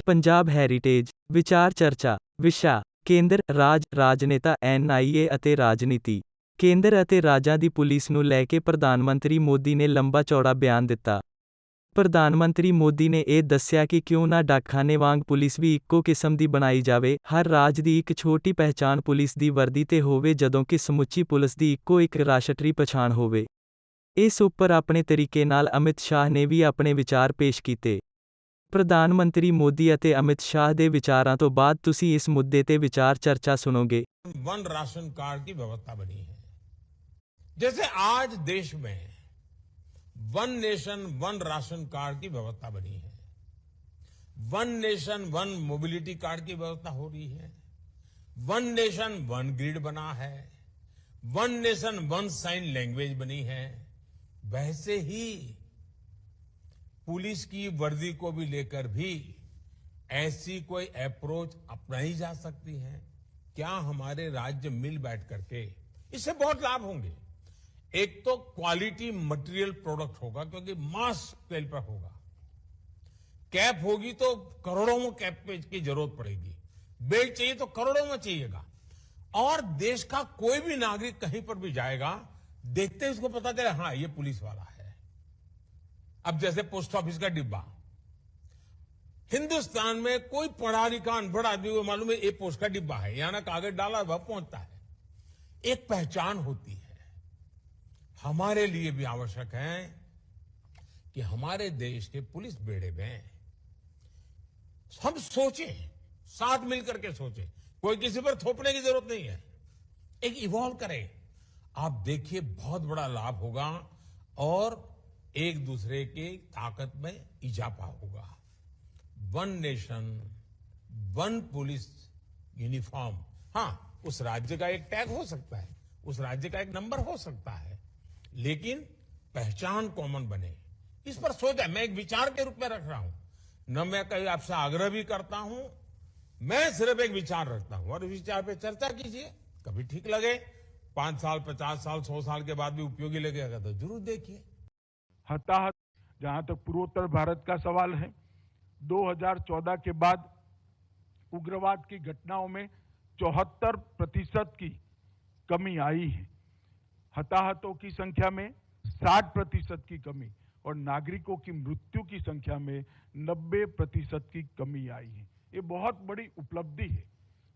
Punjab heritage ਵਿਚਾਰ ਚਰਚਾ ਵਿਸ਼ਾ ਕੇਂਦਰ ਰਾਜ ਰਾਜਨੇਤਾ ਐਨਆਈਏ ਅਤੇ ਰਾਜਨੀਤੀ ਕੇਂਦਰ ਅਤੇ ਰਾਜਾਂ ਦੀ ਪੁਲਿਸ ਨੂੰ ਲੈ ਕੇ ਪ੍ਰਧਾਨ ਮੰਤਰੀ ਮੋਦੀ ਨੇ ਲੰਬਾ ਚੌੜਾ ਬਿਆਨ ਦਿੱਤਾ। ਪ੍ਰਧਾਨ ਮੰਤਰੀ ਮੋਦੀ ਨੇ ਇਹ ਦੱਸਿਆ ਕਿ ਕਿਉਂ ਨਾ ਡਾਕਖਾਨੇ ਵਾਂਗ ਪੁਲਿਸ ਵੀ ਇੱਕੋ ਕਿਸਮ ਦੀ ਬਣਾਈ ਜਾਵੇ, ਹਰ ਰਾਜ ਦੀ ਇੱਕ ਛੋਟੀ ਪਹਿਚਾਣ ਪੁਲਿਸ ਦੀ ਵਰਦੀ ਤੇ ਹੋਵੇ ਜਦੋਂ ਕਿ ਸਮੁੱਚੀ ਪੁਲਿਸ ਦੀ ਇੱਕੋ ਇੱਕ ਰਾਸ਼ਟਰੀ ਪਛਾਣ ਹੋਵੇ। ਇਸ ਉੱਪਰ ਆਪਣੇ ਤਰੀਕੇ ਨਾਲ ਅਮਿਤ ਸ਼ਾਹ ਨੇ ਵੀ ਆਪਣੇ ਵਿਚਾਰ ਪੇਸ਼ ਕੀਤੇ। ਪ੍ਰਧਾਨ ਮੰਤਰੀ ਮੋਦੀ ਅਤੇ ਅਮਿਤ ਸ਼ਾਹ ਦੇ ਵਿਚਾਰਾਂ ਤੋਂ ਬਾਅਦ ਤੁਸੀਂ ਇਸ ਮੁੱਦੇ ਤੇ ਵਿਚਾਰ ਚਰਚਾ सुनोगे। वन राशन कार्ड की व्यवस्था बनी है। जैसे आज देश में one nation one ration card की व्यवस्था बनी है, one nation one mobility card की व्यवस्था हो रही है, वन नेशन वन ग्रिड बना है, one nation one sine language बनी है, वैसे ही पुलिस की वर्दी को भी लेकर भी ऐसी कोई अप्रोच अपनाई जा सकती है। क्या हमारे राज्य मिल बैठ करके इससे बहुत लाभ होंगे। एक तो क्वालिटी मटेरियल प्रोडक्ट होगा क्योंकि मास स्केल पर होगा। कैप होगी तो करोड़ों में कैप की जरूरत पड़ेगी, बेल्ट चाहिए तो करोड़ों में चाहिएगा। और देश का कोई भी नागरिक कहीं पर भी जाएगा, देखते ही उसको पता चले हाँ ये पुलिस वाला है। अब जैसे पोस्ट ऑफिस का डिब्बा, हिंदुस्तान में कोई पढ़ा लिखा अनपढ़ आदमी को मालूम है ये पोस्ट का डिब्बा है, यहां ना कागज डाला वह पहुंचता है। एक पहचान होती है। हमारे लिए भी आवश्यक है कि हमारे देश के पुलिस बेड़े में हम सोचें, साथ मिलकर के सोचें, कोई किसी पर थोपने की जरूरत नहीं है, एक इवॉल्व करें। आप देखिए बहुत बड़ा लाभ होगा और एक दूसरे की ताकत में इजाफा होगा। One nation one police uniform, हाँ उस राज्य का एक टैग हो सकता है, उस राज्य का एक नंबर हो सकता है, लेकिन पहचान कॉमन बने, इस पर सोचा। मैं एक विचार के रूप में रख रहा हूं, न मैं कहीं आपसे आग्रह भी करता हूं, मैं सिर्फ एक विचार रखता हूं और इस विचार पे चर्चा कीजिए। कभी ठीक लगे 5 साल 50 साल 100 साल के बाद भी उपयोगी लगेगा तो जरूर देखिए। हताहत जहां तक पूर्वोत्तर भारत का सवाल है, 2014 के बाद उग्रवाद की घटनाओं में 74% की कमी आई है। हताहतों की संख्या में 60% की कमी और नागरिकों की मृत्यु की संख्या में 90% की कमी आई है। ये बहुत बड़ी उपलब्धि है।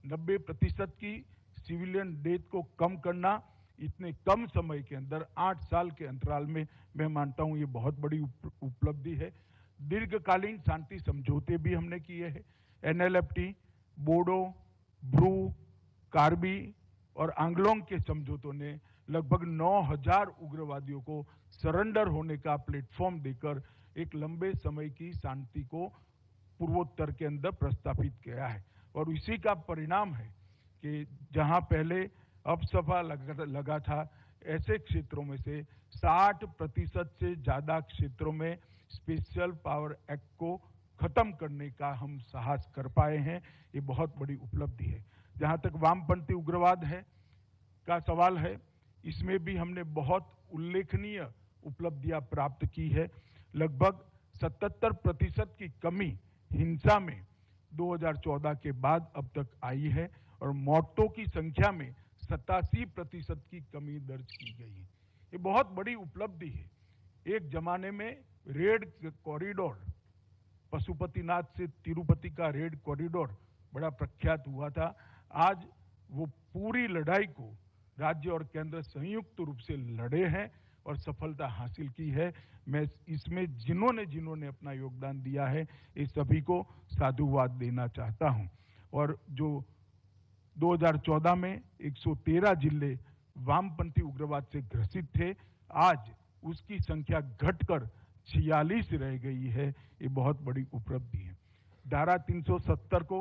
90% की सिविलियन डेथ को कम करना इतने कम समय के अंदर 8 साल के अंतराल में, मैं मानता हूं ये बहुत बड़ी उपलब्धि है। दीर्घकालीन शांति समझौते भी हमने किए हैं। एनएलएफटी, बोडो, ब्रू, कार्बी और आंगलोंग के समझौतों ने लगभग 9000 उग्रवादियों को सरेंडर होने का प्लेटफॉर्म देकर एक लंबे समय की शांति को पूर्वोत्तर के अंदर प्रस्तावित किया है। और इसी का परिणाम है कि जहां पहले अपसफा लगा था, ऐसे क्षेत्रों में से 60% से ज्यादा क्षेत्रों में स्पेशल पावर एक्ट को खत्म करने का हम साहस कर पाए हैं। ये बहुत बड़ी उपलब्धि है। जहां तक वामपंथी उग्रवाद है का सवाल है, इसमें भी हमने बहुत उल्लेखनीय उपलब्धियां प्राप्त की है। लगभग 77% की कमी हिंसा में 2014 के बाद अब तक आई है और मौतों की संख्या में 87% की कमी दर्ज की गई है। ये बहुत बड़ी उपलब्धि है। एक जमाने में रेड कॉरिडोर, पशुपतिनाथ से तिरुपति का रेड कॉरिडोर बड़ा प्रख्यात हुआ था। आज वो पूरी लड़ाई को राज्य और केंद्र संयुक्त रूप से लड़े हैं और सफलता हासिल की है। मैं इसमें जिन्होंने अपना योगदान दिया है, इस सभी को साधुवाद देना चाहता हूं। और जो 2014 में 113 जिले वामपंथी उग्रवाद से ग्रसित थे, आज उसकी संख्या घटकर 46 रह गई है। ये बहुत बड़ी उपलब्धि है। धारा 370 को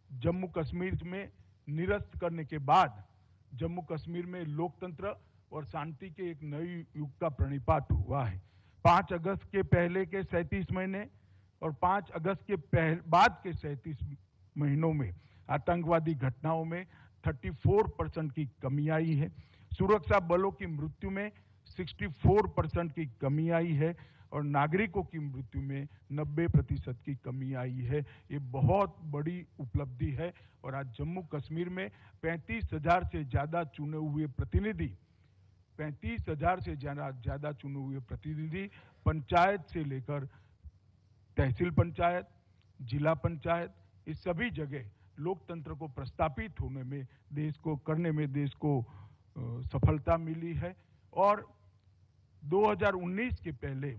जम्मू कश्मीर में निरस्त करने के बाद जम्मू कश्मीर में लोकतंत्र और शांति के एक नए युग का प्रणिपात हुआ है। 5 अगस्त के पहले के 37 महीने और 5 अगस्त के बाद के 37 महीनों में आतंकवादी घटनाओं में 34% की कमी आई है। सुरक्षा बलों की मृत्यु में 64% की कमी आई है और नागरिकों की मृत्यु में 90% की कमी आई है। ये बहुत बड़ी उपलब्धि है और आज जम्मू कश्मीर में 35,000 से ज्यादा चुने हुए प्रतिनिधि 35,000 से ज्यादा चुने हुए प्रतिनिधि पंचायत से लेकर तहसील पंचायत, जिला पंचायत, इस सभी जगह लोकतंत्र को प्रस्थापित होने में देश को सफलता मिली है। और 2019 के पहले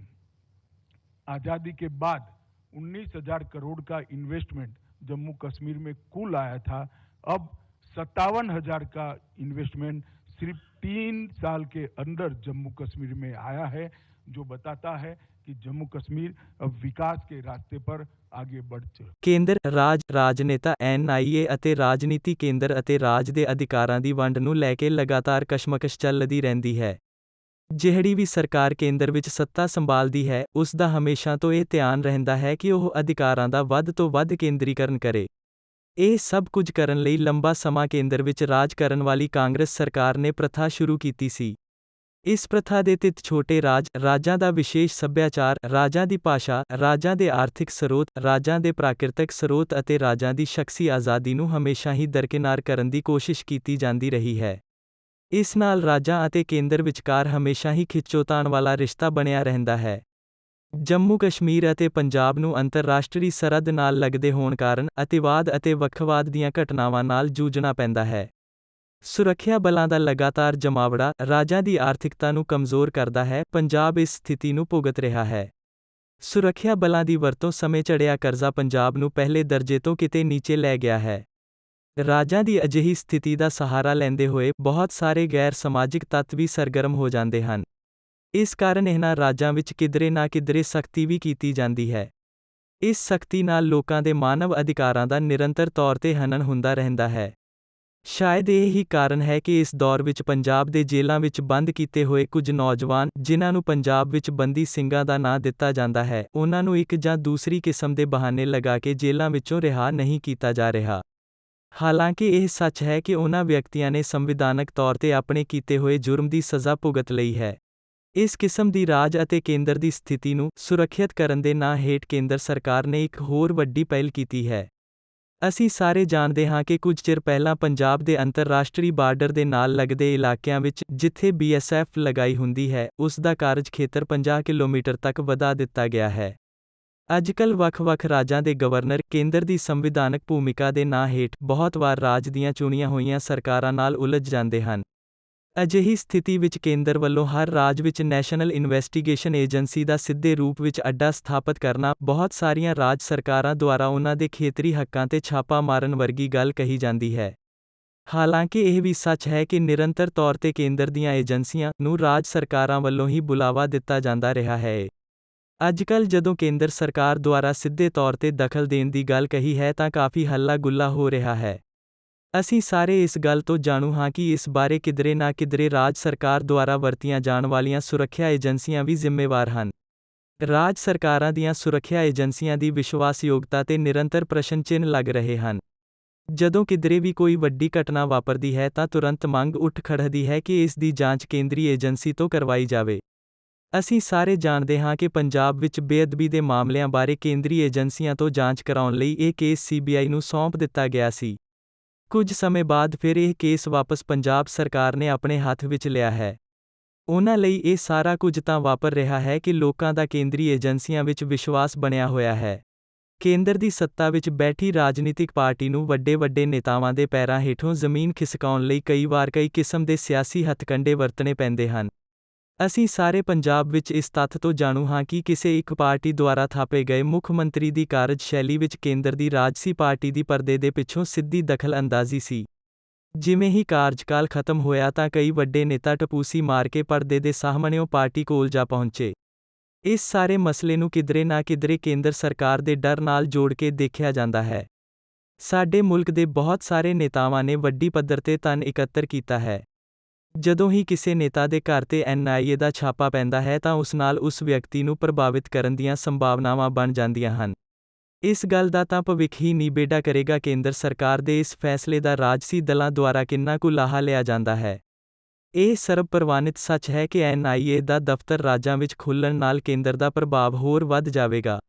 आजादी के बाद 19,000 करोड़ का इन्वेस्टमेंट जम्मू कश्मीर में कुल आया था। अब 57,000 का इन्वेस्टमेंट सिर्फ 3 साल के अंदर जम्मू कश्मीर में आया है, जो बताता है कि जम्मू कश्मीर अब विकास के रास्ते पर आगे बढ़ चुका। ਕੇਂਦਰ ਰਾਜ ਰਾਜਨੇਤਾ NIA ਅਤੇ ਰਾਜਨੀਤੀ ਕੇਂਦਰ ਅਤੇ ਰਾਜ ਦੇ ਅਧਿਕਾਰਾਂ ਦੀ ਵੰਡ ਨੂੰ ਲੈ ਕੇ ਲਗਾਤਾਰ ਕਸ਼ਮਕਸ਼ ਚੱਲਦੀ ਰਹਿੰਦੀ ਹੈ। ਜਿਹੜੀ ਵੀ ਸਰਕਾਰ ਕੇਂਦਰ ਵਿੱਚ ਸੱਤਾ ਸੰਭਾਲਦੀ ਹੈ, ਉਸ ਦਾ ਹਮੇਸ਼ਾ ਤੋਂ ਇਹ ਧਿਆਨ ਰਹਿੰਦਾ ਹੈ ਕਿ ਉਹ ਅਧਿਕਾਰਾਂ ਦਾ ਵੱਧ ਤੋਂ ਵੱਧ ਕੇਂਦਰੀਕਰਨ ਕਰੇ। ਇਹ ਸਭ ਕੁਝ ਕਰਨ ਲਈ ਲੰਬਾ ਸਮਾਂ ਕੇਂਦਰ ਵਿੱਚ ਰਾਜ ਕਰਨ ਵਾਲੀ ਕਾਂਗਰਸ ਸਰਕਾਰ ਨੇ ਪ੍ਰਥਾ ਸ਼ੁਰੂ ਕੀਤੀ ਸੀ। ਇਸ ਪ੍ਰਥਾ ਦੇ ਤਹਿਤ ਛੋਟੇ ਰਾਜ, ਰਾਜਾਂ ਦਾ ਵਿਸ਼ੇਸ਼ ਸੱਭਿਆਚਾਰ, ਰਾਜਾਂ ਦੀ ਭਾਸ਼ਾ, ਰਾਜਾਂ ਦੇ ਆਰਥਿਕ ਸਰੋਤ, ਰਾਜਾਂ ਦੇ ਪ੍ਰਾਕਿਰਤਕ ਸਰੋਤ ਅਤੇ ਰਾਜਾਂ ਦੀ ਸ਼ਖਸੀ ਆਜ਼ਾਦੀ ਨੂੰ ਹਮੇਸ਼ਾ ਹੀ ਦਰਕਿਨਾਰ ਕਰਨ ਦੀ ਕੋਸ਼ਿਸ਼ ਕੀਤੀ ਜਾਂਦੀ ਰਹੀ ਹੈ। ਇਸ ਨਾਲ ਰਾਜਾਂ ਅਤੇ ਕੇਂਦਰ ਵਿਚਕਾਰ ਹਮੇਸ਼ਾ ਹੀ ਖਿੱਚੋਤਾਣ ਵਾਲਾ ਰਿਸ਼ਤਾ ਬਣਿਆ ਰਹਿੰਦਾ ਹੈ। ਜੰਮੂ ਕਸ਼ਮੀਰ ਅਤੇ ਪੰਜਾਬ ਨੂੰ ਅੰਤਰਰਾਸ਼ਟਰੀ ਸਰਹੱਦ ਨਾਲ ਲੱਗਦੇ ਹੋਣ ਕਾਰਨ ਅਤਿਵਾਦ ਅਤੇ ਵੱਖਵਾਦ ਦੀਆਂ ਘਟਨਾਵਾਂ ਨਾਲ ਜੂਝਣਾ ਪੈਂਦਾ ਹੈ। ਸੁਰੱਖਿਆ ਬਲਾਂ ਦਾ ਲਗਾਤਾਰ ਜਮਾਵੜਾ ਰਾਜਾਂ ਦੀ ਆਰਥਿਕਤਾ ਨੂੰ ਕਮਜ਼ੋਰ ਕਰਦਾ ਹੈ। ਪੰਜਾਬ ਇਸ ਸਥਿਤੀ ਨੂੰ ਭੁਗਤ ਰਿਹਾ ਹੈ। ਸੁਰੱਖਿਆ ਬਲਾਂ ਦੀ ਵਰਤੋਂ ਸਮੇਂ ਚੜ੍ਹਿਆ ਕਰਜ਼ਾ ਪੰਜਾਬ ਨੂੰ ਪਹਿਲੇ ਦਰਜੇ ਤੋਂ ਕਿਤੇ ਨੀਚੇ ਲੈ ਗਿਆ ਹੈ। ਰਾਜਾਂ ਦੀ ਅਜਿਹੀ ਸਥਿਤੀ ਦਾ ਸਹਾਰਾ ਲੈਂਦੇ ਹੋਏ ਬਹੁਤ ਸਾਰੇ ਗੈਰ ਸਮਾਜਿਕ ਤੱਤ ਵੀ ਸਰਗਰਮ ਹੋ ਜਾਂਦੇ ਹਨ। ਇਸ ਕਾਰਨ ਇਹਨਾਂ ਰਾਜਾਂ ਵਿੱਚ ਕਿਧਰੇ ਨਾ ਕਿਧਰੇ ਸਖਤੀ ਵੀ ਕੀਤੀ ਜਾਂਦੀ ਹੈ। ਇਸ ਸਖਤੀ ਨਾਲ ਲੋਕਾਂ ਦੇ ਮਾਨਵ ਅਧਿਕਾਰਾਂ ਦਾ ਨਿਰੰਤਰ ਤੌਰ ਤੇ ਹਨਨ ਹੁੰਦਾ ਰਹਿੰਦਾ ਹੈ। ਸ਼ਾਇਦ ਇਹ ਹੀ ਕਾਰਨ ਹੈ ਕਿ ਇਸ ਦੌਰ ਵਿੱਚ ਪੰਜਾਬ ਦੇ ਜੇਲ੍ਹਾਂ ਵਿੱਚ ਬੰਦ ਕੀਤੇ ਹੋਏ ਕੁਝ ਨੌਜਵਾਨ, ਜਿਨ੍ਹਾਂ ਨੂੰ ਪੰਜਾਬ ਵਿੱਚ ਬੰਦੀ ਸਿੰਘਾਂ ਦਾ ਨਾਂ ਦਿੱਤਾ ਜਾਂਦਾ ਹੈ, ਉਹਨਾਂ ਨੂੰ ਇੱਕ ਜਾਂ ਦੂਸਰੀ ਕਿਸਮ ਦੇ ਬਹਾਨੇ ਲਗਾ ਕੇ ਜੇਲ੍ਹਾਂ ਵਿੱਚੋਂ ਰਿਹਾ ਨਹੀਂ ਕੀਤਾ ਜਾ ਰਿਹਾ। ਹਾਲਾਂਕਿ ਇਹ ਸੱਚ ਹੈ ਕਿ ਉਹਨਾਂ ਵਿਅਕਤੀਆਂ ਨੇ ਸੰਵਿਧਾਨਕ ਤੌਰ ਤੇ ਆਪਣੇ ਕੀਤੇ ਹੋਏ ਜੁਰਮ ਦੀ ਸਜ਼ਾ ਭੁਗਤ ਲਈ ਹੈ। ਇਸ ਕਿਸਮ ਦੀ ਰਾਜ ਅਤੇ ਕੇਂਦਰ ਦੀ ਸਥਿਤੀ ਨੂੰ ਸੁਰੱਖਿਅਤ ਕਰਨ ਦੇ ਨਾਂ ਹੇਠ ਕੇਂਦਰ ਸਰਕਾਰ ਨੇ ਇੱਕ ਹੋਰ ਵੱਡੀ ਪਹਿਲ ਕੀਤੀ ਹੈ। ਅਸੀਂ ਸਾਰੇ ਜਾਣਦੇ ਹਾਂ ਕਿ ਕੁਝ ਚਿਰ ਪਹਿਲਾਂ ਪੰਜਾਬ ਦੇ ਅੰਤਰਰਾਸ਼ਟਰੀ ਬਾਰਡਰ ਦੇ ਨਾਲ ਲੱਗਦੇ ਇਲਾਕਿਆਂ ਵਿੱਚ, ਜਿੱਥੇ BSF ਲਗਾਈ ਹੁੰਦੀ ਹੈ, ਉਸ ਦਾ ਕਾਰਜ ਖੇਤਰ 50 ਕਿਲੋਮੀਟਰ ਤੱਕ ਵਧਾ ਦਿੱਤਾ ਗਿਆ ਹੈ। ਅੱਜਕੱਲ੍ਹ ਵੱਖ-ਵੱਖ ਰਾਜਾਂ ਦੇ ਗਵਰਨਰ, ਕੇਂਦਰ ਦੀ ਸੰਵਿਧਾਨਕ ਭੂਮਿਕਾ ਦੇ ਨਾਂ ਹੇਠ, ਬਹੁਤ ਵਾਰ ਰਾਜ ਦੀਆਂ ਚੁਣੀਆਂ ਹੋਈਆਂ ਸਰਕਾਰਾਂ ਨਾਲ ਉਲਝ ਜਾਂਦੇ ਹਨ। ਅਜਿਹੀ ਸਥਿਤੀ ਵਿੱਚ ਕੇਂਦਰ ਵੱਲੋਂ ਹਰ ਰਾਜ ਵਿੱਚ ਨੈਸ਼ਨਲ ਇਨਵੈਸਟੀਗੇਸ਼ਨ ਏਜੰਸੀ ਦਾ ਸਿੱਧੇ ਰੂਪ ਵਿੱਚ ਅੱਡਾ ਸਥਾਪਤ ਕਰਨਾ, ਬਹੁਤ ਸਾਰੀਆਂ ਰਾਜ ਸਰਕਾਰਾਂ ਦੁਆਰਾ ਉਨ੍ਹਾਂ ਦੇ ਖੇਤਰੀ ਹੱਕਾਂ ਤੇ ਛਾਪਾ ਮਾਰਨ ਵਰਗੀ ਗੱਲ ਕਹੀ ਜਾਂਦੀ ਹੈ। ਹਾਲਾਂਕਿ ਇਹ ਵੀ ਸੱਚ ਹੈ ਕਿ ਨਿਰੰਤਰ ਤੌਰ ਤੇ ਕੇਂਦਰ ਦੀਆਂ ਏਜੰਸੀਆਂ ਨੂੰ ਰਾਜ ਸਰਕਾਰਾਂ ਵੱਲੋਂ ਹੀ ਬੁਲਾਵਾ ਦਿੱਤਾ ਜਾਂਦਾ ਰਿਹਾ ਹੈ। ਅੱਜਕੱਲ੍ਹ ਜਦੋਂ ਕੇਂਦਰ ਸਰਕਾਰ ਦੁਆਰਾ ਸਿੱਧੇ ਤੌਰ ਤੇ ਦਖਲ ਦੇਣ ਦੀ ਗੱਲ ਕਹੀ ਹੈ ਤਾਂ ਕਾਫੀ ਹੱਲਾ-ਗੁੱਲਾ ਹੋ ਰਿਹਾ ਹੈ। ਅਸੀਂ ਸਾਰੇ ਇਸ ਗੱਲ ਤੋਂ ਜਾਣੂ ਹਾਂ ਕਿ ਇਸ ਬਾਰੇ ਕਿਧਰੇ ਨਾ ਕਿਧਰੇ ਰਾਜ ਸਰਕਾਰ ਦੁਆਰਾ ਵਰਤੀਆਂ ਜਾਣ ਵਾਲੀਆਂ ਸੁਰੱਖਿਆ ਏਜੰਸੀਆਂ ਵੀ ਜ਼ਿੰਮੇਵਾਰ ਹਨ। ਰਾਜ ਸਰਕਾਰਾਂ ਦੀਆਂ ਸੁਰੱਖਿਆ ਏਜੰਸੀਆਂ ਦੀ ਵਿਸ਼ਵਾਸਯੋਗਤਾ ਤੇ ਨਿਰੰਤਰ ਪ੍ਰਸ਼ਨ ਚਿੰਨ੍ਹ ਲੱਗ ਰਹੇ ਹਨ। ਜਦੋਂ ਕਿਧਰੇ ਵੀ ਕੋਈ ਵੱਡੀ ਘਟਨਾ ਵਾਪਰਦੀ ਹੈ ਤਾਂ ਤੁਰੰਤ ਮੰਗ ਉੱਠ ਖੜ੍ਹਦੀ ਹੈ ਕਿ ਇਸ ਦੀ ਜਾਂਚ ਕੇਂਦਰੀ ਏਜੰਸੀ ਤੋਂ ਕਰਵਾਈ ਜਾਵੇ। ਅਸੀਂ ਸਾਰੇ ਜਾਣਦੇ ਹਾਂ ਕਿ ਪੰਜਾਬ ਵਿੱਚ ਬੇਅਦਬੀ ਦੇ ਮਾਮਲਿਆਂ ਬਾਰੇ ਕੇਂਦਰੀ ਏਜੰਸੀਆਂ ਤੋਂ ਜਾਂਚ ਕਰਾਉਣ ਲਈ ਇਹ ਕੇਸ CBI ਨੂੰ ਸੌਂਪ ਦਿੱਤਾ ਗਿਆ ਸੀ। ਕੁਝ ਸਮੇਂ ਬਾਅਦ ਫਿਰ ਇਹ ਕੇਸ ਵਾਪਸ ਪੰਜਾਬ ਸਰਕਾਰ ਨੇ ਆਪਣੇ ਹੱਥ ਵਿੱਚ ਲਿਆ ਹੈ। ਉਹਨਾਂ ਲਈ ਇਹ ਸਾਰਾ ਕੁਝ ਤਾਂ ਵਾਪਰ ਰਿਹਾ ਹੈ ਕਿ ਲੋਕਾਂ ਦਾ ਕੇਂਦਰੀ ਏਜੰਸੀਆਂ ਵਿੱਚ ਵਿਸ਼ਵਾਸ ਬਣਿਆ ਹੋਇਆ ਹੈ। ਕੇਂਦਰ ਦੀ ਸੱਤਾ ਵਿੱਚ ਬੈਠੀ ਰਾਜਨੀਤਿਕ ਪਾਰਟੀ ਨੂੰ ਵੱਡੇ-ਵੱਡੇ ਨੇਤਾਵਾਂ ਦੇ ਪੈਰਾਂ ਹੇਠੋਂ ਜ਼ਮੀਨ ਖਿਸਕਾਉਣ ਲਈ ਕਈ ਵਾਰ ਕਈ ਕਿਸਮ ਦੇ ਸਿਆਸੀ ਹੱਥਕੰਡੇ ਵਰਤਣੇ ਪੈਂਦੇ ਹਨ। ਅਸੀਂ ਸਾਰੇ ਪੰਜਾਬ ਵਿੱਚ ਇਸ ਤੱਥ ਤੋਂ ਜਾਣੂ ਹਾਂ ਕਿ ਕਿਸੇ ਇੱਕ ਪਾਰਟੀ ਦੁਆਰਾ ਥਾਪੇ ਗਏ ਮੁੱਖ ਮੰਤਰੀ ਦੀ ਕਾਰਜਸ਼ੈਲੀ ਵਿੱਚ ਕੇਂਦਰ ਦੀ ਰਾਜਸੀ ਪਾਰਟੀ ਦੀ ਪਰਦੇ ਦੇ ਪਿੱਛੋਂ ਸਿੱਧੀ ਦਖਲ-ਅੰਦਾਜ਼ੀ ਸੀ। ਜਿਵੇਂ ਹੀ ਕਾਰਜਕਾਲ ਖਤਮ ਹੋਇਆ ਤਾਂ ਕਈ ਵੱਡੇ ਨੇਤਾ ਟਪੂਸੀ ਮਾਰ ਕੇ ਪਰਦੇ ਦੇ ਸਾਹਮਣਿਓਂ ਪਾਰਟੀ ਕੋਲ ਜਾ ਪਹੁੰਚੇ। ਇਸ ਸਾਰੇ ਮਸਲੇ ਨੂੰ ਕਿਧਰੇ ਨਾ ਕਿਧਰੇ ਕੇਂਦਰ ਸਰਕਾਰ ਦੇ ਡਰ ਨਾਲ ਜੋੜ ਕੇ ਦੇਖਿਆ ਜਾਂਦਾ ਹੈ। ਸਾਡੇ ਮੁਲਕ ਦੇ ਬਹੁਤ ਸਾਰੇ ਨੇਤਾਵਾਂ ਨੇ ਵੱਡੀ ਪੱਧਰ ਤੇ ਧਨ ਇਕੱਤਰ ਕੀਤਾ ਹੈ। ਜਦੋਂ ਹੀ ਕਿਸੇ ਨੇਤਾ ਦੇ ਘਰ ਤੇ NIA ਦਾ ਛਾਪਾ ਪੈਂਦਾ ਹੈ ਤਾਂ ਉਸ ਨਾਲ ਉਸ ਵਿਅਕਤੀ ਨੂੰ ਪ੍ਰਭਾਵਿਤ ਕਰਨ ਦੀਆਂ ਸੰਭਾਵਨਾਵਾਂ ਬਣ ਜਾਂਦੀਆਂ ਹਨ। ਇਸ ਗੱਲ ਦਾ ਤਾਂ ਭਵਿੱਖ ਹੀ ਨਿਬੇੜਾ ਕਰੇਗਾ ਕੇਂਦਰ ਸਰਕਾਰ ਦੇ ਇਸ ਫੈਸਲੇ ਦਾ ਰਾਜਸੀ ਦਲਾਂ ਦੁਆਰਾ ਕਿੰਨਾ ਕੁ ਲਾਹਾ ਲਿਆ ਜਾਂਦਾ ਹੈ। ਇਹ ਸਰਬ ਪ੍ਰਵਾਨਿਤ ਸੱਚ ਹੈ ਕਿ NIA ਦਾ ਦਫ਼ਤਰ ਰਾਜਾਂ ਵਿੱਚ ਖੁੱਲ੍ਹਣ ਨਾਲ ਕੇਂਦਰ ਦਾ ਪ੍ਰਭਾਵ ਹੋਰ ਵੱਧ ਜਾਵੇਗਾ।